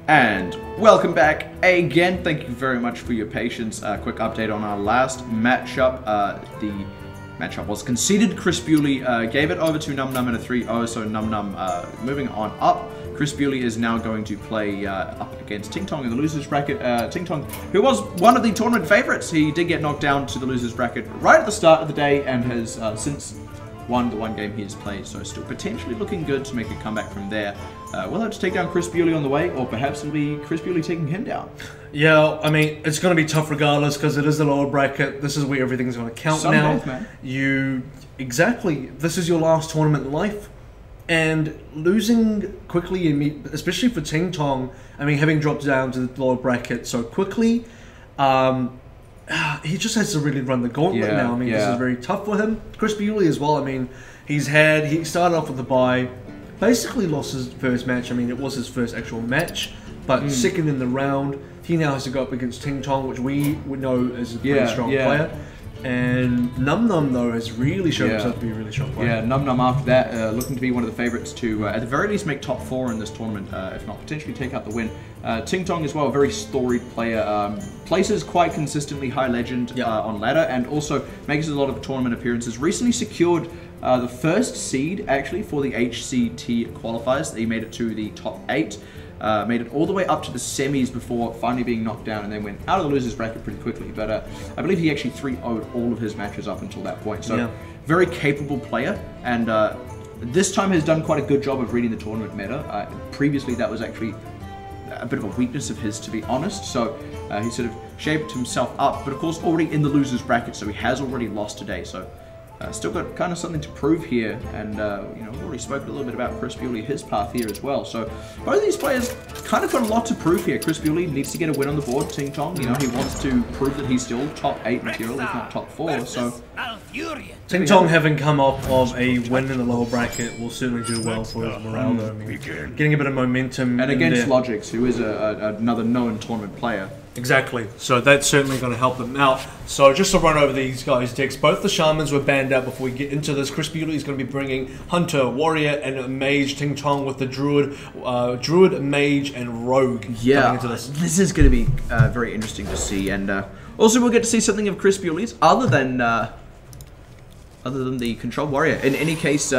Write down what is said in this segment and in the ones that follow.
And welcome back again. Thank you very much for your patience. Quick update on our last matchup. The matchup was conceded. Chris Bewley gave it over to Num Num in a 3-0, so Num Num moving on up. Chris Bewley is now going to play up against TingTong in the losers bracket. TingTong, who was one of the tournament favorites, he did get knocked down to the losers bracket right at the start of the day and has since won the one game he has played, so still potentially looking good to make a comeback from there. We'll have to take down Chris Bewley on the way, or perhaps it'll be Chris Bewley taking him down. Yeah, I mean, it's going to be tough regardless because it is the lower bracket. This is where everything's going to count now. Both, man. Exactly. This is your last tournament in life. And losing quickly, especially for TingTong, I mean, having dropped down to the lower bracket so quickly, he just has to really run the gauntlet now. I mean, this is very tough for him. Chris Bewley as well. I mean, he started off with the bye, basically lost his first match. I mean, it was his first actual match, but second in the round. He now has to go up against TingTong, which we would know is a pretty strong player. And Num Num, though, has really shown himself to be a really strong player. Yeah, Num Num after that, looking to be one of the favourites to, at the very least, make top 4 in this tournament, if not potentially take out the win. TingTong as well, a very storied player, places quite consistently high legend on ladder, and also makes a lot of tournament appearances. Recently secured the first seed, actually, for the HCT qualifiers. He made it to the top 8. Made it all the way up to the semis before finally being knocked down, and then went out of the losers bracket pretty quickly. But I believe he actually 3-0'd all of his matches up until that point. So very capable player, and this time has done quite a good job of reading the tournament meta. Previously that was actually a bit of a weakness of his, to be honest. So he sort of shaped himself up, but of course already in the losers bracket, so he has already lost today. So still got kind of something to prove here, and you know, we've already spoken a little bit about Chris Bewley, his path here as well. So both of these players kind of got a lot to prove here. Chris Bewley needs to get a win on the board. TingTong, you know, he wants to prove that he's still top 8 material, if not top 4. So TingTong, having come off of a win in the lower bracket, will certainly do well for his morale, though. I mean, getting a bit of momentum. And against Logix, who is another known tournament player. Exactly, so that's certainly going to help them out. So just to run over these guys' decks, both the Shamans were banned out before we get into this. Chris Bewley is going to be bringing Hunter, Warrior, and a Mage. TingTong with the Druid, Mage, and Rogue. Yeah, into this is going to be very interesting to see, and also we'll get to see something of Chris Bewley's other than the Control Warrior. In any case,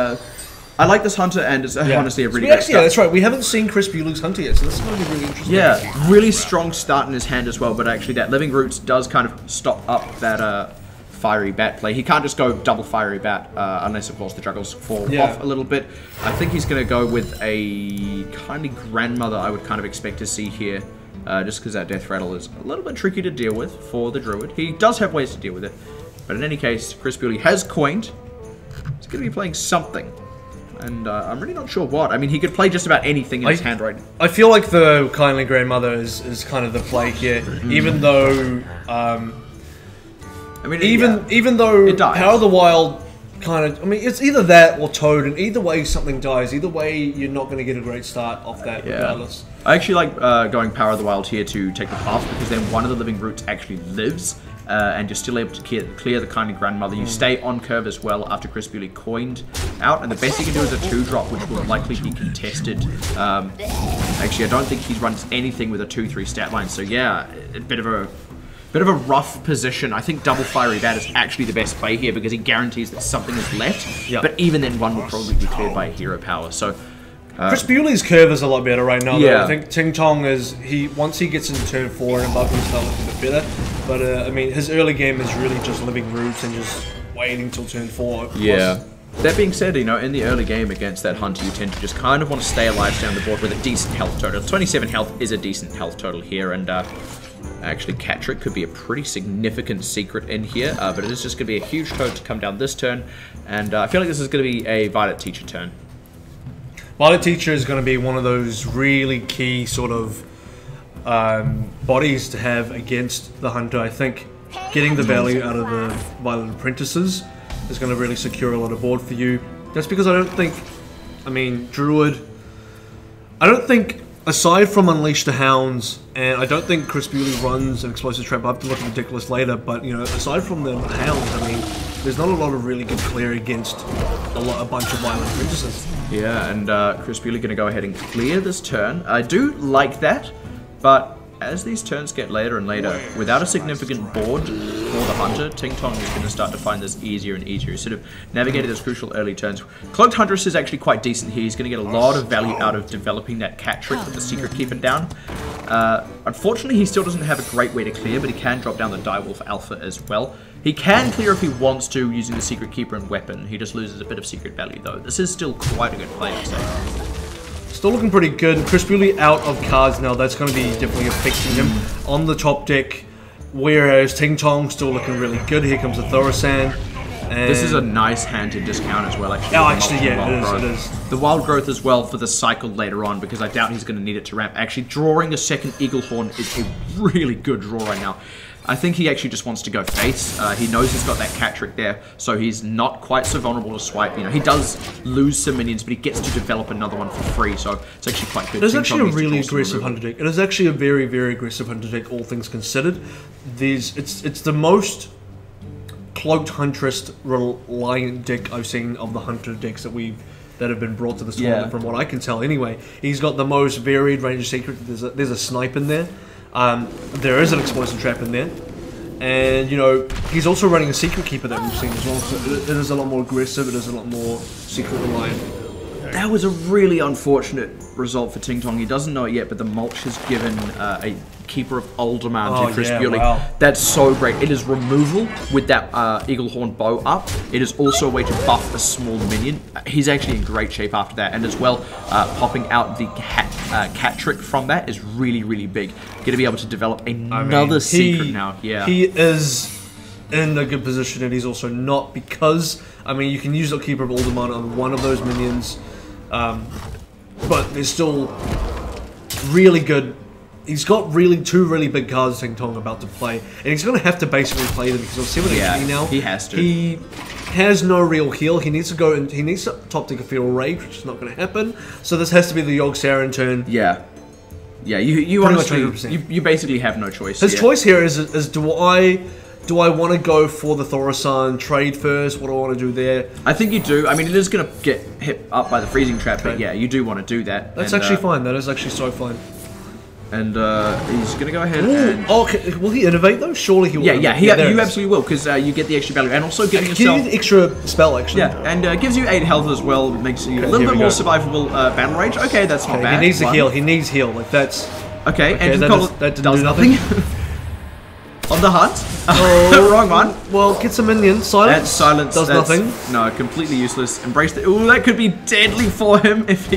I like this Hunter, and it's honestly a really great start. Yeah, that's right. We haven't seen Chris Bewley's Hunter yet, so this is going to be really interesting. Yeah, really strong start in his hand as well, but actually that Living Roots does kind of stop up that Fiery Bat play. He can't just go double Fiery Bat, unless, of course, the juggles fall off a little bit. I think he's going to go with a Kindly Grandmother, I would kind of expect to see here, just because that Death Rattle is a little bit tricky to deal with for the Druid. He does have ways to deal with it, but in any case, Chris Bewley has coined. He's going to be playing something. And I'm really not sure what. I mean, he could play just about anything in his hand right now. I feel like the Kindly Grandmother is kind of the play here, even though, I mean, even though Power of the Wild kind of, I mean, it's either that or Toad, and either way something dies. Either way, you're not going to get a great start off that regardless. I actually like going Power of the Wild here to take the path, because then one of the Living Roots actually lives. And you're still able to clear the Kindly Grandmother. You stay on curve as well after Chris Bewley coined out, and the best you can do is a 2-drop, which will likely be contested. Actually, I don't think he runs anything with a 2-3 stat line, so yeah, a bit of a rough position. I think double Fiery Bat is actually the best play here, because he guarantees that something is left, but even then one will probably be cleared by a hero power. So Chris Bewley's curve is a lot better right now, though. I think TingTong is, once he gets into turn 4 and above, he'll start looking a bit better. But, I mean, his early game is really just Living Roots and just waiting till turn 4. Yeah. That being said, you know, in the early game against that Hunter, you tend to just kind of want to stay alive down the board with a decent health total. 27 health is a decent health total here, and actually Catrick could be a pretty significant secret in here, but it is just going to be a huge toad to come down this turn, and I feel like this is going to be a Violet Teacher turn. Violet Teacher is going to be one of those really key sort of bodies to have against the Hunter. I think getting the value out of the Violet Apprentices is going to really secure a lot of board for you. That's because I don't think, I mean, Druid, I don't think, aside from Unleash the Hounds, and I don't think Chris Bewley runs an Explosive Trap. I have to look ridiculous later, but, you know, aside from the Hounds, I mean, there's not a lot of really good clear against a bunch of Violet Apprentices. Yeah, and Chris Bewley going to go ahead and clear this turn. I do like that. But as these turns get later and later, without a significant board for the Hunter, TingTong is going to start to find this easier and easier. He's sort of navigated those crucial early turns. Cloaked Huntress is actually quite decent here. He's going to get a lot of value out of developing that cat trick with the Secret Keeper down. Unfortunately, he still doesn't have a great way to clear, but he can drop down the Direwolf Alpha as well. He can clear if he wants to using the Secret Keeper and Weapon. He just loses a bit of secret value though. This is still quite a good play, I'd say. Still looking pretty good. Chris Bewley out of cards now. That's going to be definitely affecting him on the top deck. Whereas TingTong still looking really good. Here comes the Thorisan. And this is a nice hand to discount as well, actually. Oh, actually, yeah, it is. The Wild Growth as well for the cycle later on, because I doubt he's going to need it to ramp. Actually, drawing a second Eaglehorn is a really good draw right now. I think he actually just wants to go face. He knows he's got that cat trick there, so he's not quite so vulnerable to swipe. You know, he does lose some minions, but he gets to develop another one for free, so it's actually quite good. It is actually a really aggressive Hunter deck. It is actually a very, very aggressive Hunter deck, all things considered. It's the most Cloaked Huntress reliant deck I've seen of the Hunter decks that have been brought to this tournament, from what I can tell anyway. He's got the most varied range of secret. There's a snipe in there. There is an explosive trap in there, and you know he's also running a Secret Keeper that we've seen as well. So it is a lot more aggressive. It is a lot more secret reliant. That was a really unfortunate result for TingTong. He doesn't know it yet, but the mulch has given a Keeper of Alderman to Chris Bewley. Wow. That's so great. It is removal with that Eaglehorn bow up. It is also a way to buff a small minion. He's actually in great shape after that, and as well, popping out the cat trick from that is really, really big. Going to be able to develop another secret now. Yeah, he is in a good position, and he's also not, because I mean you can use the Keeper of Alderman on one of those minions, but they're still really good. He's got two really big cards TingTong about to play, and he's going to have to basically play them because he'll 7 HP now. He has to. He has no real heal. He needs to go and he needs to top deck a Feral Rage, which is not going to happen. So this has to be the Yogg Saron turn. Yeah. Yeah, you honestly, you basically have no choice. His choice here is do I want to go for the Thorisan trade first? What do I want to do there? I think you do. I mean, it is going to get hit up by the freezing trap, but yeah, you do want to do that. That's actually fine. That is actually so fine. And he's going to go ahead and... Oh, okay. Will he innovate though? Surely he will. Yeah, you absolutely will, because you get the extra value. And also giving yourself... Give you the extra spell, actually. Yeah, and gives you 8 health as well. Makes you a little bit more survivable battle rage. Okay, that's not bad. He needs to heal. He needs heal. Like, that's... Okay, and that does nothing. On the hunt? Oh, wrong one. Well, get some minions. Silence. Silence does nothing. No, completely useless. Embrace the... Ooh, that could be deadly for him if he...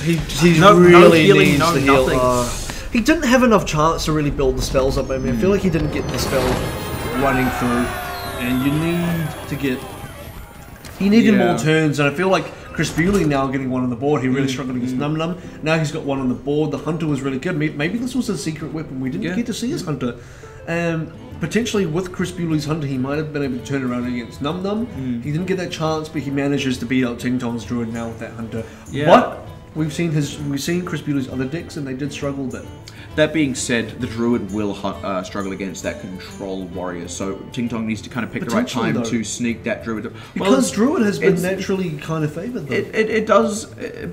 He really needs to heal. He didn't have enough chance to really build the spells up. I mean, I feel like he didn't get the spell running through, and you need to get... He needed more turns, and I feel like Chris Bewley now getting one on the board. He really struggled against Num Num. Now he's got one on the board. The Hunter was really good. Maybe this was a secret weapon. We didn't get to see his Hunter. Potentially with Chris Bewley's Hunter, he might have been able to turn around against Num Num. He didn't get that chance, but he manages to beat out TingTong's Druid now with that Hunter. Yeah. But we've seen Chris Bewley's other decks, and they did struggle a bit. That being said, the Druid will struggle against that Control Warrior, so TingTong needs to kind of pick the right time to sneak that Druid. Because Druid has been naturally kind of favoured, though. It does,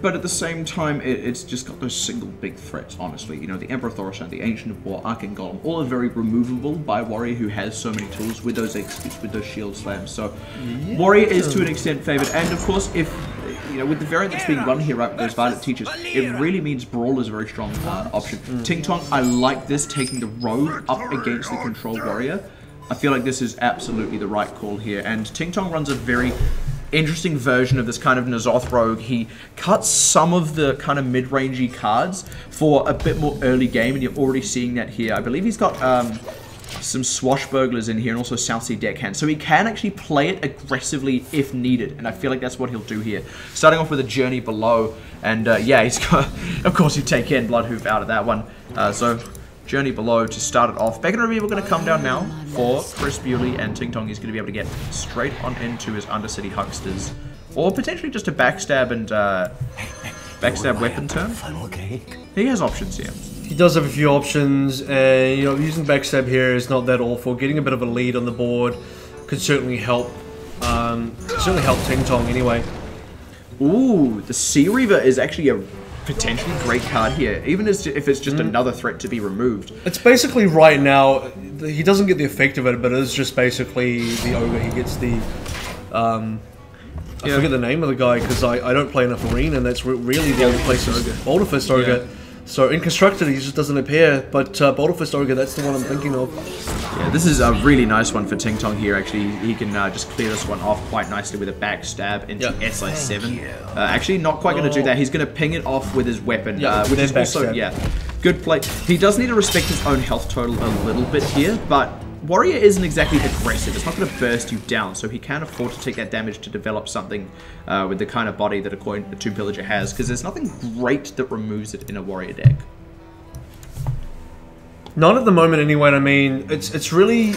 but at the same time, it's just got those single big threats, honestly. You know, the Emperor Thorisan, the Ancient of War, Arcane Golem, all are very removable by Warrior, who has so many tools with those executes, with those shield slams. So Warrior is to an extent favoured, and of course, if... You know, with the variant that's being run here, right, with those Violet Teachers, it really means Brawl is a very strong option. TingTong, I like this, taking the Rogue up against the Control Warrior. I feel like this is absolutely the right call here, and TingTong runs a very interesting version of this kind of N'Zoth Rogue. He cuts some of the kind of mid-rangey cards for a bit more early game, and you're already seeing that here. I believe he's got... some Swashbucklers in here, and also South Sea Deckhand. So he can actually play it aggressively if needed, and I feel like that's what he'll do here. Starting off with a Journey Below, and yeah, he's got... Of course, you take in Bloodhoof out of that one. So, Journey Below to start it off. Beacon Reveal going to come down now for Chris Bewley, and TingTong is going to be able to get straight on into his Undercity Hucksters. Or potentially just a Backstab and Backstab weapon turn. He has options here. He does have a few options, and you know, using Backstab here is not that awful. Getting a bit of a lead on the board could certainly help. TingTong anyway. Ooh, the Sea Reaver is actually a potentially great card here, even if it's just another threat to be removed. It's basically right now, he doesn't get the effect of it, but it's just basically the ogre. He gets the, I forget the name of the guy because I don't play enough Arena, and that's really the only place. Boulder Fist Ogre. So in Constructed, he just doesn't appear, but Boulder Fist Ogre, that's the one I'm thinking of. Yeah, this is a really nice one for TingTong here, actually. He can just clear this one off quite nicely with a backstab into SI7. Actually, not quite going to do that. He's going to ping it off with his weapon, which is also, good play. He does need to respect his own health total a little bit here, but Warrior isn't exactly aggressive. It's not going to burst you down, so he can afford to take that damage to develop something with the kind of body that a Tomb Pillager has, because there's nothing great that removes it in a Warrior deck. Not at the moment anyway. I mean, it's really...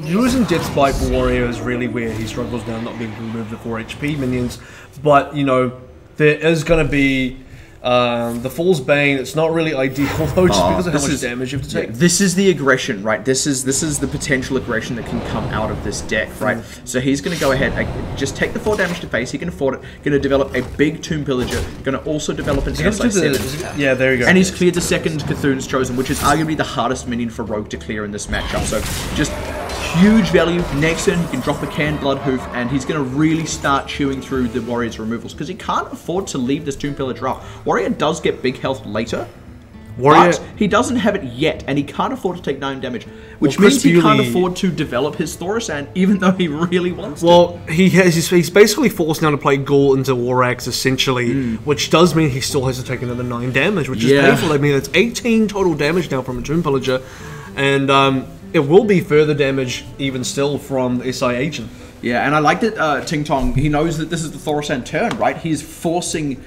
Using Death Spike for Warrior is really where he struggles now, not being able to remove the 4 HP minions. But, you know, there is going to be... the Fool's Bane, it's not really ideal though, just because of how much damage you have to take. This is the aggression, right? This is the potential aggression that can come out of this deck, right? So he's going to go ahead and just take the 4 damage to face. He can afford it. Going to develop a big Tomb Pillager. Going to also develop an SI7. Yeah, there you go. And he's cleared the second Cthulhu's Chosen, which is arguably the hardest minion for Rogue to clear in this matchup. So just huge value. Next turn, he can drop a Canned Bloodhoof, and he's going to really start chewing through the Warrior's removals, because he can't afford to leave this Tomb Pillager up. Warrior does get big health later, but he doesn't have it yet, and he can't afford to take 9 damage, which means he can't afford to develop his Thorisand, even though he really wants to. Well, he's basically forced now to play Ghoul into Warax, essentially, which does mean he still has to take another 9 damage, which is painful. I mean, that's 18 total damage now from a Tomb Pillager, and it will be further damage even still from the SI Agent. Yeah, and I like that TingTong, he knows that this is the Thorisand turn, right? He's forcing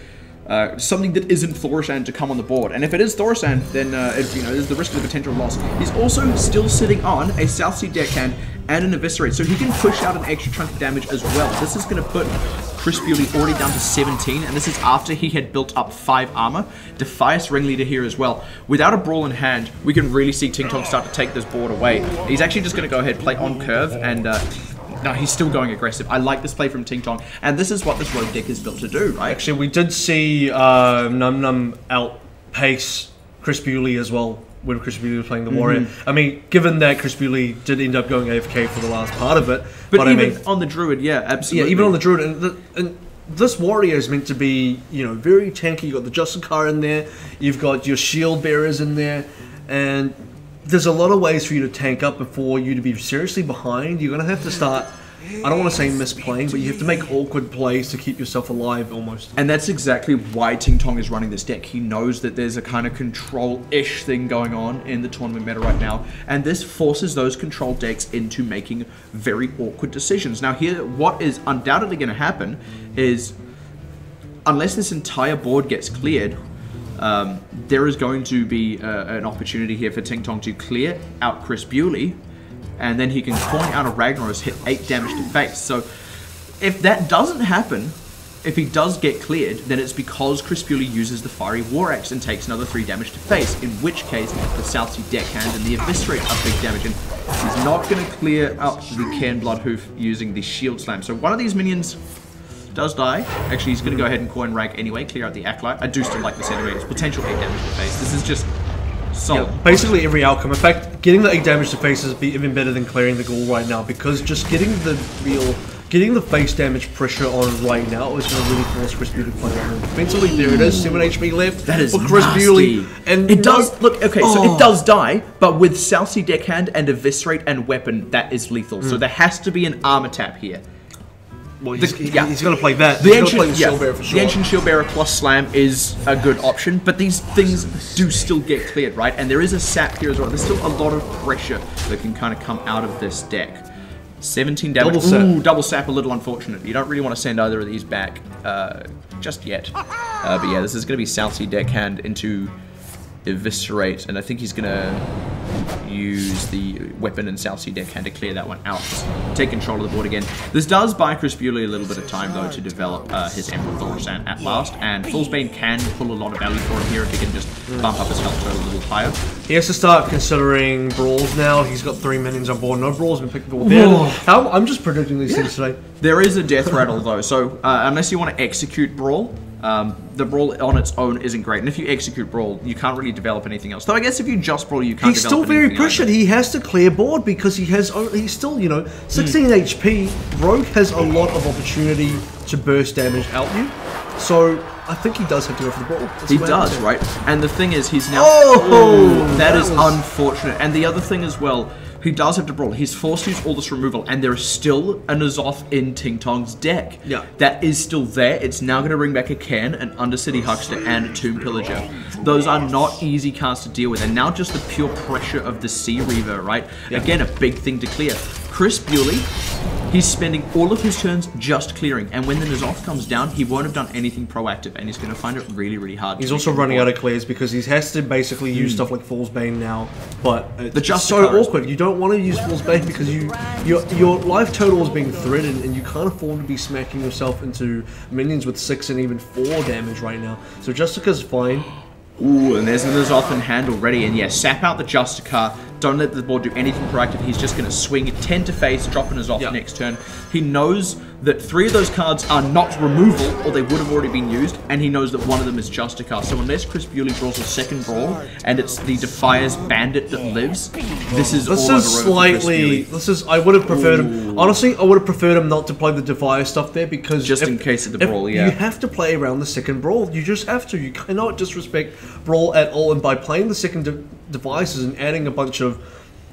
something that isn't Thorisand to come on the board. And if it is Thorisand, then there's the risk of a potential loss. He's also still sitting on a South Sea Deckhand and an Eviscerate, so he can push out an extra chunk of damage as well. This is going to put Chris Bewley already down to 17, and this is after he had built up 5 armor. Defias Ringleader here as well. Without a Brawl in hand, we can really see TingTong start to take this board away. He's actually just going to go ahead, play on curve, and no, he's still going aggressive. I like this play from TingTong, and this is what this Rogue deck is built to do, right? Actually, we did see Num Num outpace Chris Bewley as well, when Chris Bewley was playing the Warrior. I mean, given that Chris Bewley did end up going AFK for the last part of it. But even on the Druid, yeah, absolutely. Yeah, even on the Druid. And this Warrior is meant to be, you know, very tanky. You've got the Justicar in there, you've got your Shield Bearers in there, and there's a lot of ways for you to tank up before you to be seriously behind. You're going to have to start, I don't want to say misplaying, but you have to make awkward plays to keep yourself alive almost. And that's exactly why TingTong is running this deck. He knows that there's a kind of control-ish thing going on in the tournament meta right now, and this forces those control decks into making very awkward decisions. Now here, what is undoubtedly going to happen is, unless this entire board gets cleared, there is going to be an opportunity here for TingTong to clear out Chris Bewley, and then he can coin out a Ragnaros, hit 8 damage to face. So if that doesn't happen, if he does get cleared, then it's because Chris Bewley uses the Fiery War Axe and takes another 3 damage to face, in which case the South Sea Deckhand and the Eviscerate are big damage, and he's not going to clear up the Cairn Bloodhoof using the Shield Slam. So one of these minions does die. Actually, he's going to go ahead and coin Rag anyway, clear out the Acolyte. I do still like this anyway. It's potential 8 damage to face. This is just solid. Yeah, basically every outcome. In fact, getting the 8 damage to face is even better than clearing the Ghoul right now, because just getting the face damage pressure on right now is going to really force Chris Bewley to play on. Defensively, there it is, 7 HP left. That is for Chris Bewley. And it does, look, okay, so it does die, but with South Sea Deckhand and Eviscerate and Weapon, that is lethal. So there has to be an armor tap here. Well, he's going to play that. The Ancient Shield Bearer plus Slam is a good option, but these things do still get cleared, right? And there is a sap here as well. There's still a lot of pressure that can kind of come out of this deck. 17 damage. Double sap, a little unfortunate. You don't really want to send either of these back just yet. But yeah, this is going to be South Sea Deckhand into Eviscerate, and I think he's going to use the Weapon and South Sea Deckhand to clear that one out. Just take control of the board again. This does buy Chris Bewley a little bit of time, though, to develop his Emperor Thorisand at last, and Fool's Bane can pull a lot of value for him here if he can just bump up his health total a little higher. He has to start considering Brawls now. He's got 3 minions on board. No Brawls been picked up. I'm just predicting these things today. There is a Death Rattle, though, so unless you want to execute Brawl, the Brawl on its own isn't great. And if you execute Brawl, you can't really develop anything else. Though I guess if you just Brawl, you can't He's develop still very anything pressured. either. He has to clear board because he's still, you know, 16 HP. Rogue has a lot of opportunity to burst damage out you. So I think he does have to go for the Brawl. He does, right? And the thing is, he's now... that is unfortunate. And the other thing as well, he does have to Brawl. He's forced to use all this removal, and there is still a N'Zoth in TingTong's deck. Yeah. That is still there. It's now going to bring back a Can, an Undercity Huckster, and a Tomb Pillager. Those are not easy cards to deal with, and now just the pure pressure of the Sea Reaver, right? Yeah. Again, a big thing to clear. Chris Bewley, he's spending all of his turns just clearing, and when the N'Zoth comes down, he won't have done anything proactive, and he's going to find it really, really hard. He's also running out of clears because he has to basically use stuff like Fool's Bane now, but it's so awkward. You don't want to use Fool's Bane because your life total is being threatened, and you can't afford to be smacking yourself into minions with 6 and even 4 damage right now. So Justica's fine. Ooh, and there's an N'Zoth in hand already, and yeah, sap out the Justicar. Don't let the board do anything proactive. He's just going to swing it 10 to face, drop an N'Zoth next turn. He knows that 3 of those cards are not removal, or they would have already been used, and he knows that one of them is Justicar. So unless Chris Bewley draws a second Brawl, and it's the Defier's Bandit that lives, this is slightly... I would have preferred him... Honestly, I would have preferred him not to play the Defier stuff there, because... Just in case of the Brawl, yeah. You have to play around the second Brawl. You just have to. You cannot disrespect Brawl at all, and by playing the second devices and adding a bunch of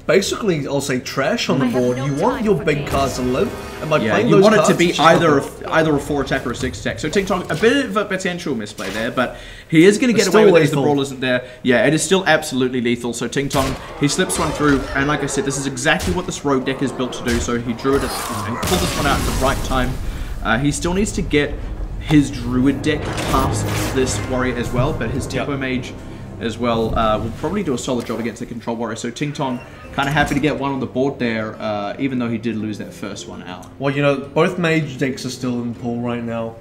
basically, I'll say, trash on the board, you want your big cards to live, and by playing those cards... you want it to be either a 4 attack or a 6 attack. So TingTong, a bit of a potential misplay there, but he is going to get away with it if the Brawl isn't there. Yeah, it is still absolutely lethal. So TingTong, he slips one through, and like I said, this is exactly what this Rogue deck is built to do, so he drew it, he pulled this one out at the right time. He still needs to get his Druid deck past this Warrior as well, but his Tempo Mage as well will probably do a solid job against the Control Warrior. So TingTong, kind of happy to get one on the board there, even though he did lose that first one out. Well, you know, both Mage decks are still in the pool right now,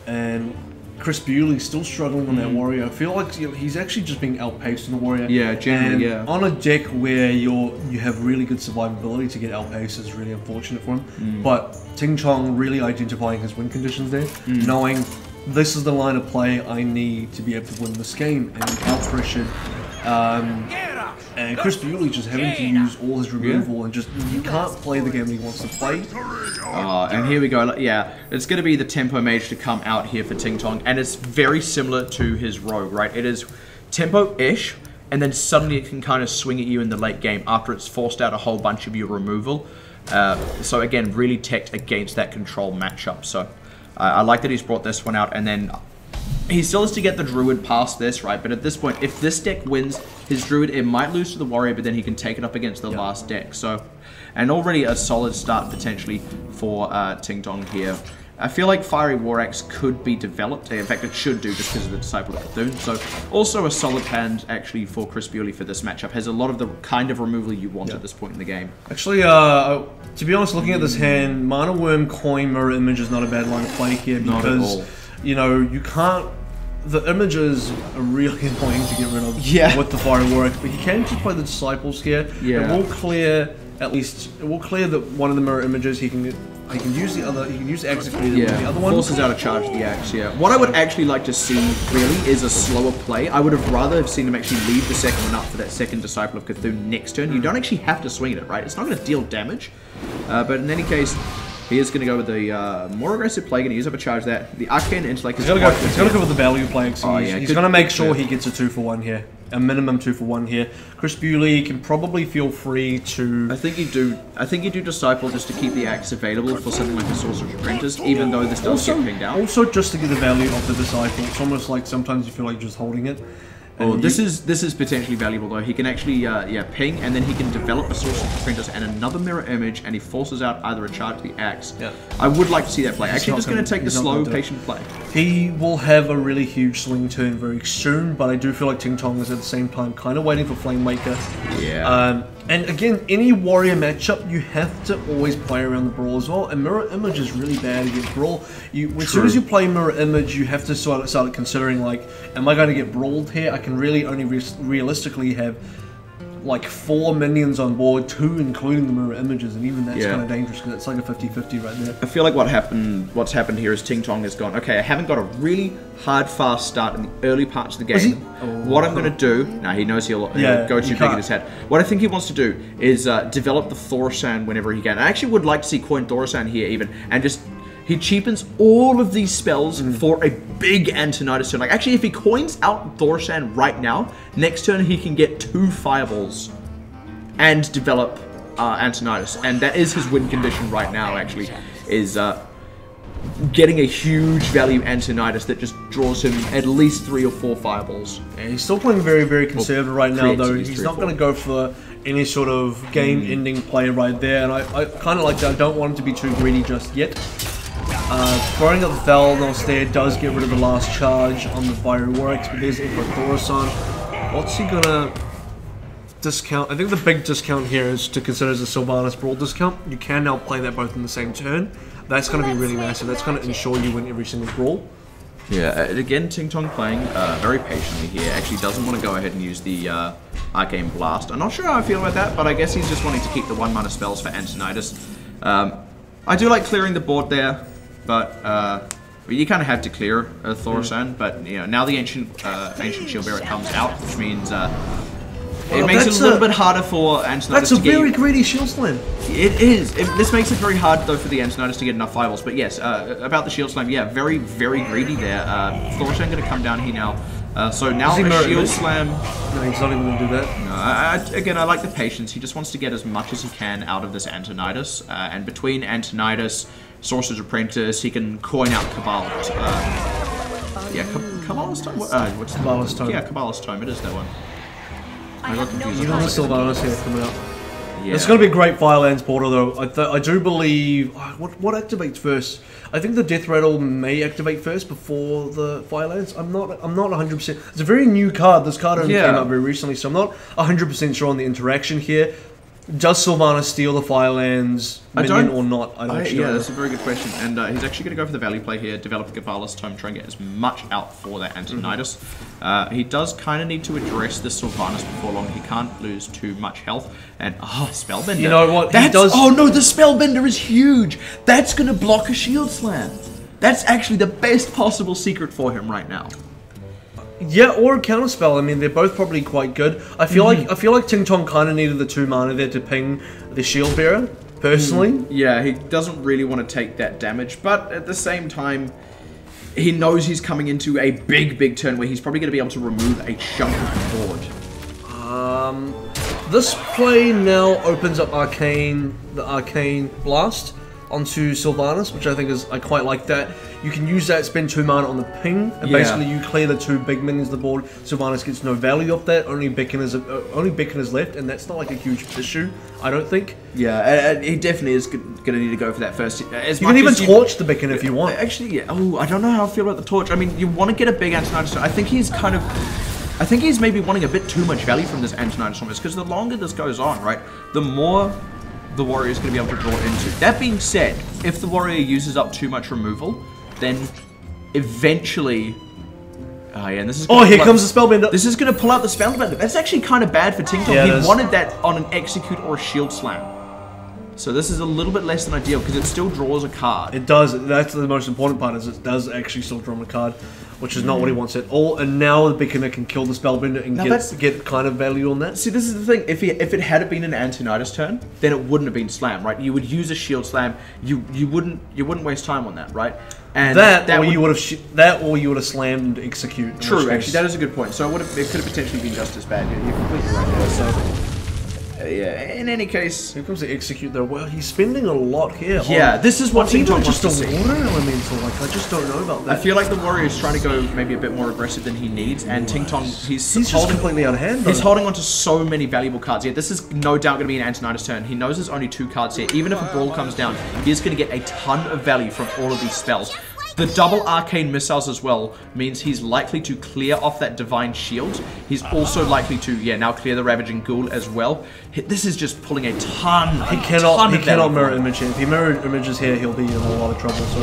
and Chris Bewley's still struggling on that Warrior. I feel like he's actually just being outpaced on the Warrior. Yeah, generally, and on a deck where you have really good survivability, to get outpaced is really unfortunate for him. But TingTong really identifying his win conditions there, knowing this is the line of play I need to be able to win this game, and out-pressured. And Chris Bewley just having to use all his removal and just, you can't play the game he wants to play. And here we go. Yeah, it's going to be the Tempo Mage to come out here for TingTong, and it's very similar to his Rogue, right? It is Tempo-ish, and then suddenly it can kind of swing at you in the late game after it's forced out a whole bunch of your removal. So again, really teched against that control matchup. So I like that he's brought this one out, and then he still has to get the Druid past this, right? But at this point, if this deck wins his Druid, it might lose to the Warrior, but then he can take it up against the last deck. So, and already a solid start potentially for TingTong here. I feel like Fiery War Axe could be developed. In fact, it should do, just because of the Disciple of Bethune. So, also a solid hand actually for Chris Bewley for this matchup. Has a lot of the kind of removal you want at this point in the game. Actually, to be honest, looking at this hand, Mana Worm, Coin, Mirror Image is not a bad line to play here, because you know, you can't... The images are really annoying to get rid of with the Fiery War Axe, but you can just play the Disciples here. It will clear, at least, it will clear that one of the mirror images. He can use the other, he can use the axe to clear the other one. Forces out a charge the axe, What I would actually like to see, really, is a slower play. I would have rather have seen him actually leave the second one up for that second Disciple of Cthulhu next turn. You don't actually have to swing at it, right? It's not going to deal damage, but in any case, he is going to go with the more aggressive play, going to use up a charge that. The Arcane Intellect is... He's going to go with the value play. He's going to make sure he gets a 2-for-1 here. A minimum 2-for-1 here. Chris Bewley can probably feel free to... I think you do Disciple just to keep the axe available for something like the Sorcerer's Apprentice, even though this does get pinged out. Also, just to get the value of the Disciple. It's almost like sometimes you feel like just holding it. Oh, this is potentially valuable though. He can actually, ping, and then he can develop a Sorcerer's Apprentice and another mirror image, and he forces out either a charge to the axe. I would like to see that play. Actually, just going to take the slow, patient play. He will have a really huge swing turn very soon, but I do feel like TingTong is at the same time kind of waiting for Flamemaker. And again, any Warrior matchup, you have to always play around the Brawl as well, and Mirror Image is really bad against Brawl. As soon as you play Mirror Image, you have to start considering, like, am I going to get brawled here? I can really only realistically have like 4 minions on board, 2 including the mirror images, and even that's kind of dangerous because it's like a 50-50 right there. I feel like what's happened here is TingTong has gone, okay, I haven't got a really hard, fast start in the early parts of the game. What I'm going to do, now he knows he'll go too big in his head. What I think he wants to do is develop the Thaurissan whenever he can. I actually would like to see coin Thaurissan here even, and just... He cheapens all of these spells for a big Antonidas turn. Like, actually, if he coins out Thaurissan right now, next turn he can get 2 fireballs and develop Antonidas. And that is his win condition right now, actually, is getting a huge value Antonidas that just draws him at least 3 or 4 fireballs. Yeah, he's still playing very, very conservative right now, though. He's not going to go for any sort of game-ending play right there. And I kind of like that. I don't want him to be too greedy just yet. Throwing up Valnos there does get rid of the last charge on the Fiery War Axe, but there's Input Thaurissan. What's he gonna discount? I think the big discount here is to consider as a Sylvanas Brawl discount. You can now play that both in the same turn. That's going to be really massive. That's going to ensure you win every single brawl. Yeah, again, TingTong playing very patiently here. Actually doesn't want to go ahead and use the Arcane Blast. I'm not sure how I feel about that, but I guess he's just wanting to keep the 1-mana spells for Antonidas. I do like clearing the board there. But you kind of have to clear Thaurissan, but you know, now the ancient Shield Bearer comes out, which means it makes it a little bit harder for Antonidas to get... That's a very greedy Shield Slam. It is. This makes it very hard though for the Antonidas to get enough fireballs. But yes, about the Shield Slam, yeah, very, very greedy there. Thaurissan going to come down here now. So now a Shield Slam... No, he's not even going to do that. No, again, I like the patience. He just wants to get as much as he can out of this Antonidas. And between Antonidas, Sorcerer's Apprentice, he can coin out Cabal. Yeah, Cabal's Tome? What's Cabal's Tome. Yeah, Cabal's Tome. It is that one. I got confused. You know the Sylvanas here coming out. Yeah. It's going to be a great Firelands portal though. I do believe... What activates first? I think the Death Rattle may activate first before the Firelands. I'm not 100%. It's a very new card. This card only came out very recently, so I'm not 100% sure on the interaction here. Does Sylvanas steal the Firelands minion or not? I don't know. Yeah, that's a very good question. And he's actually going to go for the value play here, develop a Gabala's Tome, try and get as much out for that Antonidas. He does kind of need to address this Sylvanas before long. He can't lose too much health. And, Spellbender. You know what? Oh no, the Spellbender is huge! That's going to block a Shield Slam. That's actually the best possible secret for him right now. Yeah, or a counterspell. I mean, they're both probably quite good. I feel like TingTong kind of needed the 2 mana there to ping the Shield Bearer, personally. Yeah, he doesn't really want to take that damage, but at the same time, he knows he's coming into a big turn where he's probably going to be able to remove a chunk of the board. This play now opens up the Arcane Blast onto Sylvanas, which I think is, I quite like that. You can use that, spend 2 mana on the ping, and basically you clear the 2 big minions of the board. Sylvanas gets no value off that. Only Beacon is left, and that's not like a huge issue, I don't think. Yeah, he definitely is going to need to go for that first. You can even torch the Beacon if you want. Actually, yeah. Oh, I don't know how I feel about the torch. I mean, you want to get a big Antonidas. I think he's maybe wanting a bit too much value from this Antonidas almost, because the longer this goes on, right, the more the warrior is going to be able to draw into. That being said, if the warrior uses up too much removal, then eventually... and this is here comes the Spellbender. This is going to pull out the Spellbender. That's actually kind of bad for TingTong. Yeah, he wanted that on an Execute or a Shield Slam. So this is a little bit less than ideal, because it still draws a card. It does. That's the most important part, is it does actually still draw a card, which is not what he wants at all. And now the Beaconer can kill the Spellbender and get kind of value on that. See, this is the thing. If it had been an Antonidas turn, then it wouldn't have been Slam, right? You would use a Shield Slam. You wouldn't waste time on that, right? And you would have slammed and Execute. True, actually, that is a good point. So it could have potentially been just as bad. You're completely right there. So. Yeah, in any case... Here comes the Execute though. Well, he's spending a lot here. Yeah, this is what TingTong wants to see. Water elemental, like, I just don't know about that. I feel like the warrior is trying to go maybe a bit more aggressive than he needs, and TingTong, he's just completely out of hand though. He's holding on to so many valuable cards. Yeah, this is no doubt going to be an Antonidas turn. He knows there's only 2 cards here. Even if a Brawl comes down, he's going to get a ton of value from all of these spells. The double Arcane Missiles as well means he's likely to clear off that Divine Shield. He's also likely to, now clear the Ravaging Ghoul as well. This is just pulling a ton. He cannot mirror image here. If he mirror images here, he'll be in a lot of trouble. So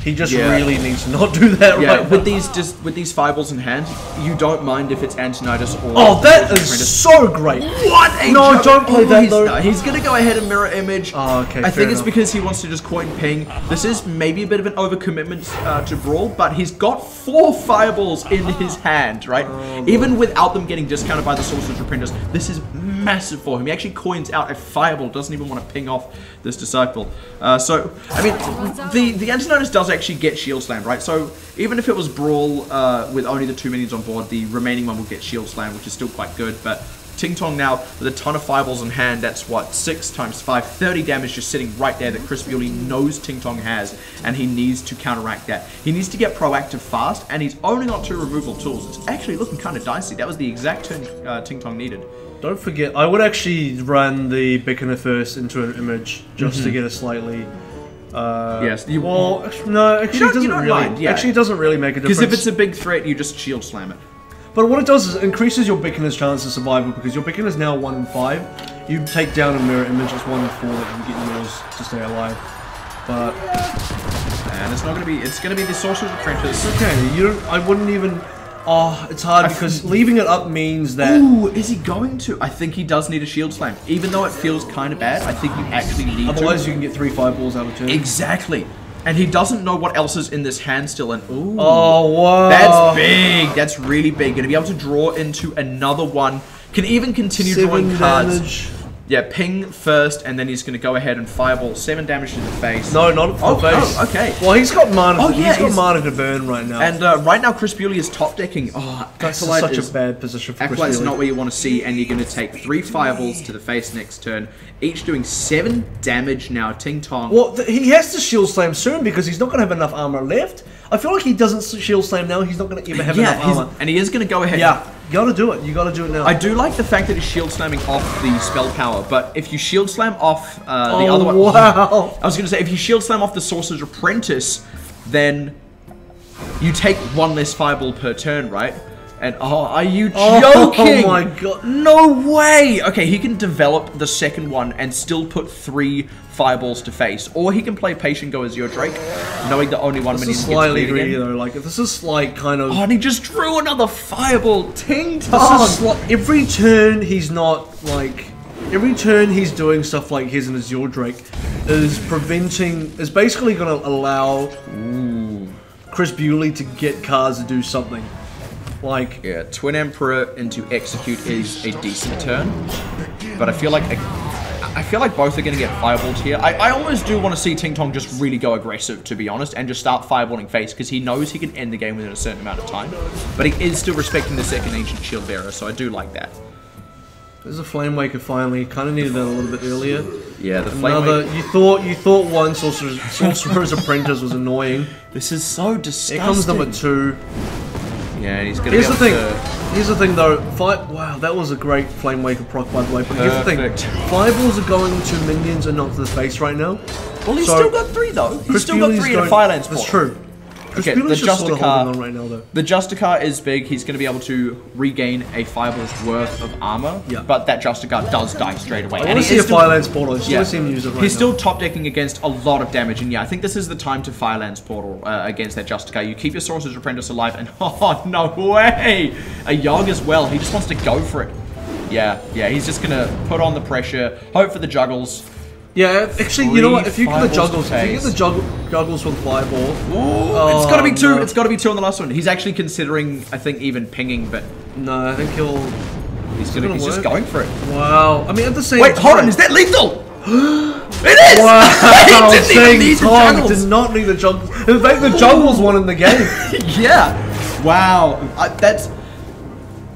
He just really needs to not do that right with these fireballs in hand, you don't mind if it's Antonidas or... Oh, that is so great! What? No, don't play that though. No, he's gonna go ahead and mirror image. Oh, okay, I think it's because he wants to just coin ping. This is maybe a bit of an overcommitment to Brawl, but he's got 4 fireballs in his hand, right? Even without them getting discounted by the Sorcerer's Apprentice, this is massive for him. He actually coins out a fireball, doesn't even want to ping off this Disciple. So, I mean, the Antonidas does actually get shield slammed, right? So, even if it was Brawl with only the 2 minions on board, the remaining one will get shield slammed, which is still quite good, but TingTong now, with a ton of fireballs in hand, that's what, 6 times 5, 30 damage just sitting right there that Chris Bewley knows TingTong has, and he needs to counteract that. He needs to get proactive fast, and he's only got 2 removal tools. It's actually looking kind of dicey. That was the exact turn TingTong needed. Don't forget, I would actually run the Beckoner first into an image just to get a slightly... yes. Well, no, actually it doesn't really. Mind, yeah. Actually, it doesn't really make a difference. Because if it's a big threat, you just shield slam it. But what it does is it increases your Beckoner's chance of survival, because your Beckoner is now 1 in 5. You take down a mirror image, it's 1 in 4 that you can get yours to stay alive. But and it's not gonna be. It's gonna be the Sorcerer's Apprentice. Okay, you don't. I wouldn't even. Oh, it's hard because leaving it up means that... Ooh, is he going to? I think he does need a shield slam. Even though it feels kind of bad, I think you actually need to. Otherwise you can get 3 fireballs out of turn. Exactly. And he doesn't know what else is in this hand still, and ooh. Oh, wow. That's big. That's really big. Gonna be able to draw into another one. Can even continue drawing cards. Damage. Yeah, ping first, and then he's going to go ahead and fireball 7 damage to the face. No, not for the face. Oh, okay. Well, he's got mana. He's got mana to burn right now. And right now, Chris Bewley is top decking. Oh, that's such a bad position for Chris Bewley. Acolyte's not what you want to see, and you're going to take 3 fireballs to the face next turn, each doing 7 damage now. TingTong. Well, he has to shield slam soon because he's not going to have enough armor left. I feel like he doesn't shield slam now. He's not going to even have enough armor. And he is going to go ahead. Yeah, you got to do it. You got to do it now. I do like the fact that he's shield slamming off the spell power, but if you shield slam off the other one, wow! I was going to say if you shield slam off the Sorcerer's Apprentice, then you take 1 less fireball per turn, right? And are you joking? Oh my god! No way! Okay, he can develop the second one and still put 3 fireballs to face, or he can play Patient Go as your Drake, knowing that only 1 minion gets slightly greedy though. Like this is like kind of. Oh, and he just drew another fireball. TingTong. Every turn he's not like. Every turn he's doing stuff like his and Azure Drake is basically going to allow Chris Bewley to get cards to do something. Like, yeah, Twin Emperor into Execute is a decent turn, but I feel like both are going to get fireballs here. I almost do want to see TingTong just really go aggressive, to be honest, and just start fireballing face, because he knows he can end the game within a certain amount of time, but he is still respecting the second Ancient Shield Bearer, so I do like that. There's a Flame Waker finally. Kind of needed that a little bit earlier. Yeah, the Flame Waker. You thought one Sorcerer's Apprentice was annoying. This is so disgusting. Here comes number 2. Yeah, and he's gonna Here's the thing though, wow, that was a great Flame Waker proc by the way, but here's the thing, fireballs are going to minions and not to the face right now. Well, he's still got 3 though. He's still got 3 in a Firelands port. That's true. Okay, the Justicar right now, though. The Justicar is big. He's going to be able to regain a fireball's worth of armor, but that Justicar does die straight away. I want to see a Firelands portal. I just want to see him use it right now. He's still top decking against a lot of damage, and yeah, I think this is the time to Firelands portal against that Justicar. You keep your Sorcerer's Apprentice alive, and oh, no way! A Yogg as well. He just wants to go for it. Yeah, he's just going to put on the pressure, hope for the juggles. Yeah, actually, you know what? If you get the juggles from Fireball, it's got to be 2. No. It's got to be 2 on the last one. He's actually considering, I think, even pinging, but no, I think he's just going for it. Wow. I mean, at the same time, hold on, is that lethal? It is. Wow. He didn't even need the juggles. Did not need the juggles. In fact, the juggles won in the game. Yeah. Wow.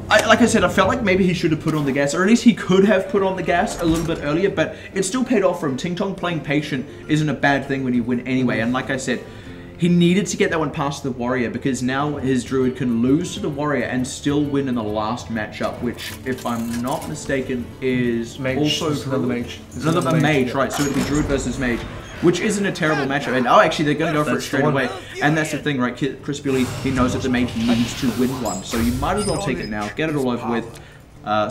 Like I said, I felt like maybe he should have put on the gas, or at least he could have put on the gas a little bit earlier, but it still paid off for him. TingTong playing patient isn't a bad thing when you win anyway, and like I said, he needed to get that one past the Warrior, because now his Druid can lose to the Warrior and still win in the last matchup, which, if I'm not mistaken, is also another mage. Another mage, right, so it'll be Druid versus Mage. Which isn't a terrible matchup, and actually they're going to go for it straight away, and that's the thing, right? Chris Bewley, he knows that the mage needs to win one, so you might as well take it now, get it all over with.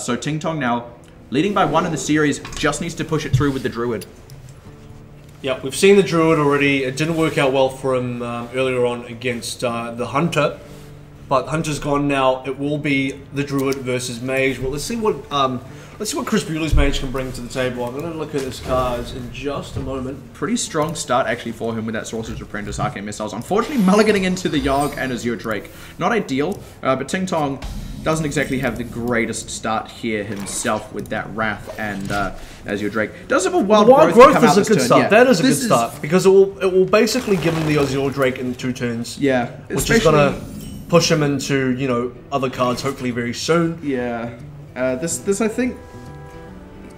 So TingTong now, leading by 1 in the series, just needs to push it through with the Druid. Yeah, we've seen the Druid already. It didn't work out well for him earlier on against the Hunter, but Hunter's gone now. It will be the Druid versus Mage. Well, let's see what Chris Bewley's Mage can bring to the table. I'm going to look at his cards in just a moment. Pretty strong start actually for him with that Sorcerer's Apprentice, Arcane Missiles. Unfortunately, mulliganing into the Yarg and Azure Drake. Not ideal, but TingTong doesn't exactly have the greatest start here himself with that Wrath and Azure Drake. Does have a Wild Growth is a good start. Yeah. That is a good start because it will basically give him the Azure Drake in 2 turns. Yeah, which is gonna push him into other cards hopefully very soon. Yeah, this I think.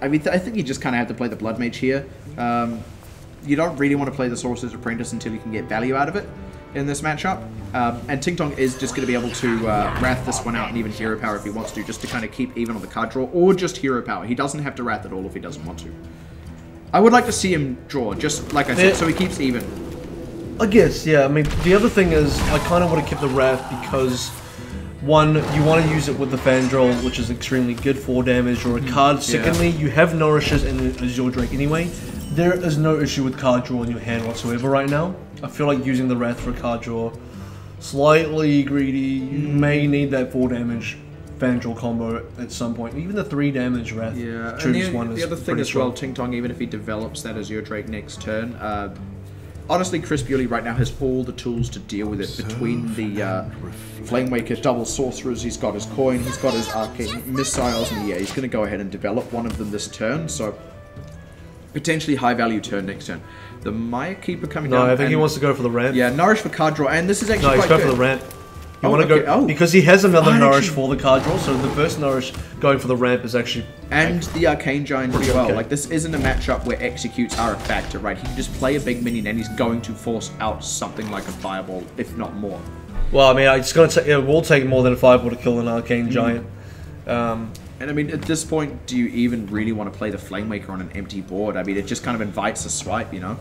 I mean, I think you just kind of have to play the Blood Mage here. You don't really want to play the Sorcerer's Apprentice until you can get value out of it in this matchup. And TingTong is just going to be able to Wrath this one out and even Hero Power if he wants to, just to kind of keep even on the card draw, or just Hero Power. He doesn't have to Wrath at all if he doesn't want to. I would like to see him draw, just like I said, so he keeps even. I guess, yeah. I mean, the other thing is, I kind of want to keep the Wrath because, one, you want to use it with the Fandral, which is extremely good for damage or a card. Secondly, you have Nourishes and Azure Drake anyway. There is no issue with card draw in your hand whatsoever right now. I feel like using the Wrath for a card draw, slightly greedy. You may need that 4 damage Fandral combo at some point. Even the 3 damage Wrath. Yeah, and the other thing as well, TingTong, even if he develops that Azure Drake next turn, honestly, Chris Bewley right now has all the tools to deal with it between the Flamewaker double sorcerers. He's got his coin, he's got his arcane missiles, and yeah, he's going to go ahead and develop one of them this turn. So potentially high value turn next turn. The Maya Keeper coming down. No, I think he wants to go for the ramp. Yeah, Nourish for card draw, and this is actually quite good. No, he's going for the ramp. You want to go because he has another Nourish for the card draw, so the first Nourish going for the ramp is actually and the Arcane Giant as well. Like, this isn't a matchup where executes are a factor, right? He can just play a big minion and he's going to force out something like a Fireball, if not more. Well, I mean, it's going to it will take more than a Fireball to kill an Arcane Giant. And I mean, at this point, do you even really want to play the Flamewaker on an empty board? I mean, it just kind of invites a swipe, you know?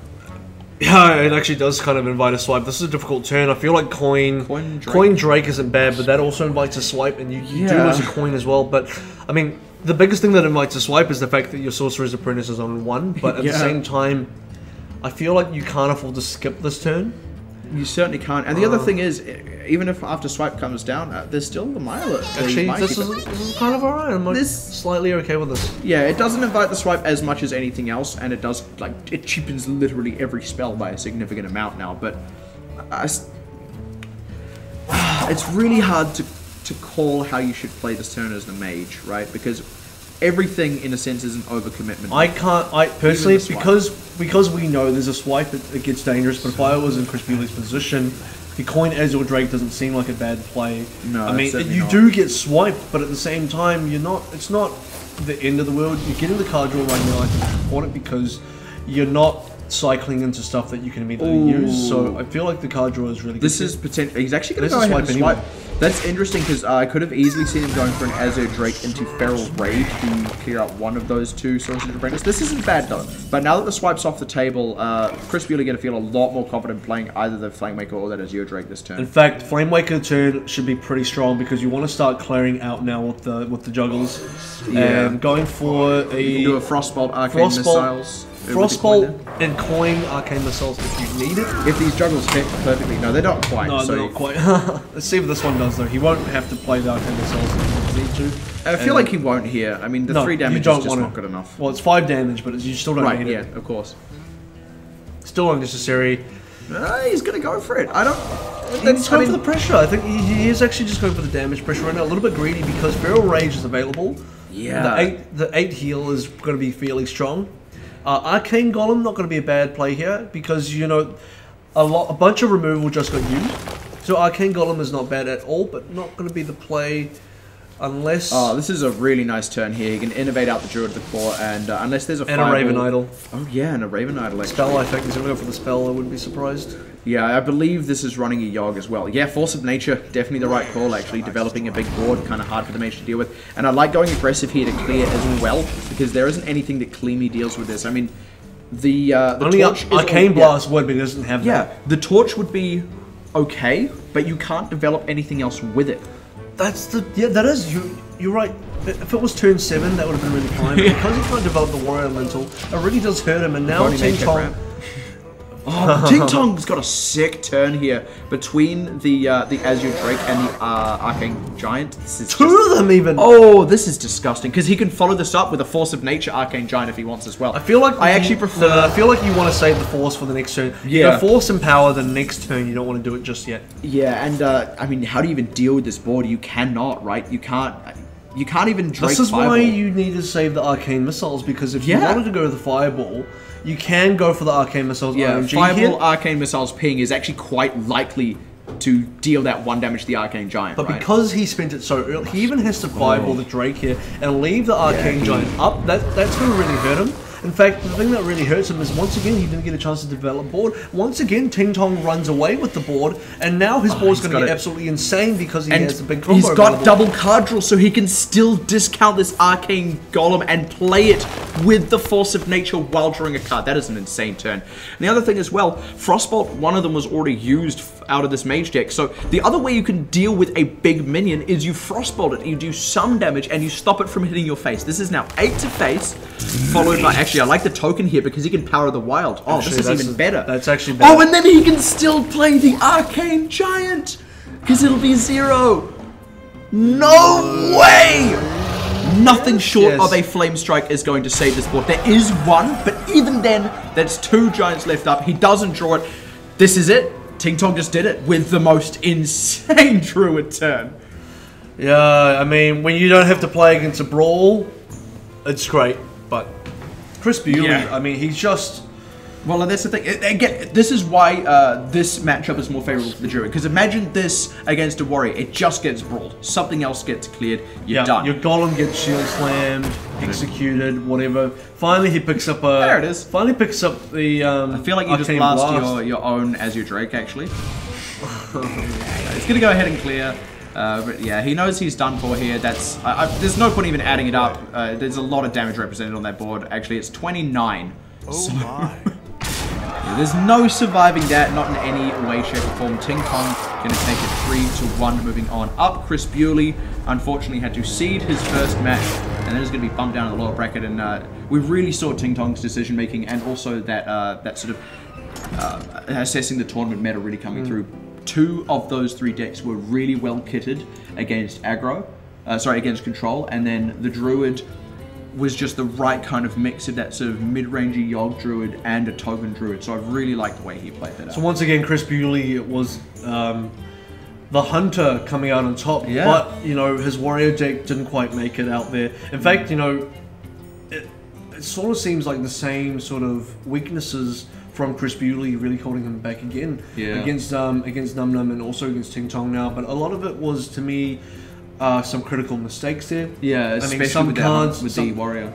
Yeah, it actually does kind of invite a swipe. This is a difficult turn. I feel like Coin Drake isn't bad, but that also invites a swipe, and you do lose a coin as well. But, I mean, the biggest thing that invites a swipe is the fact that your Sorcerer's Apprentice is on 1, but at the same time, I feel like you can't afford to skip this turn. You certainly can't. And the other thing is, even if after swipe comes down, there's still the Mile. Actually, this is kind of alright. I'm slightly okay with this. Yeah, it doesn't invite the swipe as much as anything else, and it does, like, it cheapens literally every spell by a significant amount now, but it's really hard to call how you should play this turn as the Mage, right? Because everything, in a sense, is an overcommitment. I personally, because we know there's a swipe, it gets dangerous, but if I was in Chris Bewley's position, the Coin Azure Drake doesn't seem like a bad play. No, I mean, you do get swiped, but at the same time, it's not the end of the world. You're getting the card draw right now. I think it's important because you're not cycling into stuff that you can immediately use. So I feel like the card draw is really good. This is potential. He's actually going to go ahead and swipe. That's interesting because I could have easily seen him going for an Azure Drake into Feral Rage to clear out one of those 2 Sorcerer's Apprentice. This isn't bad though. But now that the swipe's off the table, Chris Bewley going to feel a lot more confident playing either the Flamewaker or that Azure Drake this turn. In fact, Flamewaker turn should be pretty strong because you want to start clearing out now with the juggles. Yeah. Going for you can do a Frostbolt, Arcane Missiles. Frostbolt and Coin Arcane Missiles if you need it. If these juggles hit perfectly. No, they're not quite. No, they're not quite. Let's see if this one does though. He won't have to play the Arcane Missiles if he needs to. I feel like he won't here. I mean, the 3 damage is just not good enough. Well, it's 5 damage, but you still don't need it. Right, yeah, of course. Still unnecessary. He's going to go for it. He's going for the pressure. I think he is actually just going for the damage pressure right now. A little bit greedy because Feral Rage is available. Yeah. The 8 heal is going to be fairly strong. Arcane Golem not going to be a bad play here because a bunch of removal just got used. So Arcane Golem is not bad at all, but not going to be the play unless. Oh, this is a really nice turn here. He can innovate out the Druid of the Claw, and unless there's a and a Raven Idol. Oh yeah, and a Raven Idol. Spell, I think he's going to go for the spell. I wouldn't be surprised. Yeah, I believe this is running a Yogg as well. Yeah, Force of Nature, definitely the right call, actually. Developing a big board, kind of hard for the Mage to deal with. And I like going aggressive here to clear as well, because there isn't anything that cleanly deals with this. I mean, the Torch Arcane Blast would, but it doesn't have that. Yeah, the Torch would be okay, but you can't develop anything else with it. That is, you're right. If it was turn 7, that would have been really fine. But because he can't develop the Warrior Elemental, it really does hurt him. And now TingTong, Oh, TingTong's got a sick turn here between the Azure Drake and the Arcane Giant. This is Two of them even. Oh, this is disgusting because he can follow this up with a Force of Nature Arcane Giant if he wants as well. I feel like I actually prefer. I feel like you want to save the Force for the next turn. Yeah. You go Force and Power the next turn. You don't want to do it just yet. Yeah, and I mean, how do you even deal with this board? You cannot, right? You can't even Drake. This is Fireball. why you need to save the Arcane Missiles, because if you wanted to go to the Fireball, you can go for the Arcane Missiles. Yeah, RNG Fireball here. Arcane Missiles ping is actually quite likely to deal that 1 damage to the Arcane Giant, But right? because he spent it so early, he even has to Fireball the Drake here and leave the Arcane Giant up. That's going to really hurt him. In fact, the thing that really hurts him is, once again, he didn't get a chance to develop board. Once again, TingTong runs away with the board, and now his board's going to get absolutely insane because he has the big combo. He's got double card draw, so he can still discount this Arcane Golem and play it with the Force of Nature while drawing a card. That is an insane turn. And the other thing as well, Frostbolt, one of them was already used out of this mage deck. So the other way you can deal with a big minion is you Frostbolt it, you do some damage, and you stop it from hitting your face. This is now 8 to face, followed by... Actually, I like the token here because he can power the wild. Oh, actually, this is even better. That's actually better. Oh, and then he can still play the Arcane Giant because it'll be 0. No way! Nothing short of a Flame Strike is going to save this board. There is one, but even then, there's 2 Giants left up. He doesn't draw it. This is it. TingTong just did it with the most insane Druid turn. Yeah, I mean, when you don't have to play against a Brawl, it's great, but Chris Bewley, I mean, he's just... Well, and that's the thing. Again, this is why this matchup is more favorable for the Druid. Because imagine this against a Warrior. It just gets brawled. Something else gets cleared. You're done. Your Golem gets shield slammed, executed, whatever. Finally, he picks up a... There it is. Finally picks up the I feel like you just blast your own Azure Drake, actually. He's going to go ahead and clear. But yeah, he knows he's done for here. That's there's no point even adding it up. There's a lot of damage represented on that board. Actually, it's 29. Oh my. Yeah, there's no surviving that, not in any way, shape, or form. TingTong going to take it 3-1, moving on up. Chris Bewley, unfortunately, had to cede his first match, and then is going to be bumped down in the lower bracket. And we really saw TingTong's decision making, and also that that sort of assessing the tournament meta really coming through. 2 of those 3 decks were really well kitted against aggro, against control, and then the Druid was just the right kind of mix of that sort of mid-rangey Yogg Druid and a token Druid. So I really like the way he played that out. So once again, Chris Bewley was the Hunter coming out on top, but you know, his Warrior deck didn't quite make it out there. In fact, you know, it sort of seems like the same sort of weaknesses from Chris Bewley really holding him back again against Num Num and also against TingTong now. But a lot of it was, to me, some critical mistakes there. Yeah, especially, I mean, some cards with the Warrior.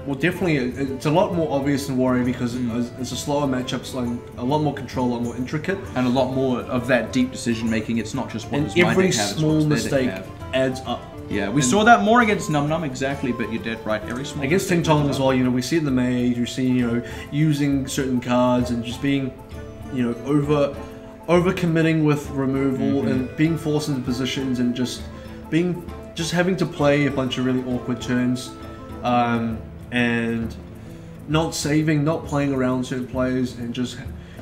Well, definitely, it's a lot more obvious in Warrior because it's a slower matchup, so a lot more control, a lot more intricate, and a lot more of that deep decision making. It's not just what and every small mistake adds up. Yeah, we saw that more against Num Num, exactly, but you did right. Every small against TingTong as well. You know, we see it in the mage. We see, you know, using certain cards and just being, you know, over committing with removal and being forced into positions and just having to play a bunch of really awkward turns, and not saving, not playing around certain players, and just,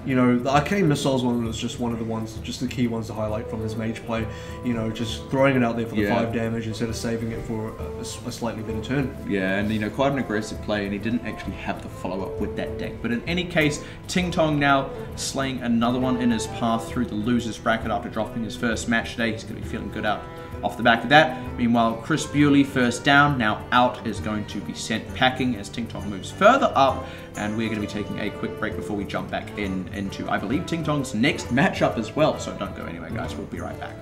you know, the Arcane Missiles one was just one of the ones, just the key ones to highlight from his mage play. You know, just throwing it out there for the 5 damage instead of saving it for a slightly better turn. Yeah, and you know, quite an aggressive play, and he didn't actually have the follow-up with that deck. But in any case, TingTong now slaying another one in his path through the losers bracket after dropping his first match today. He's going to be feeling good out off the back of that. Meanwhile, Chris Bewley, first down, now out, is going to be sent packing as TingTong moves further up, and we're going to be taking a quick break before we jump back into, I believe, TingTong's next matchup as well. So don't go anywhere, guys. We'll be right back.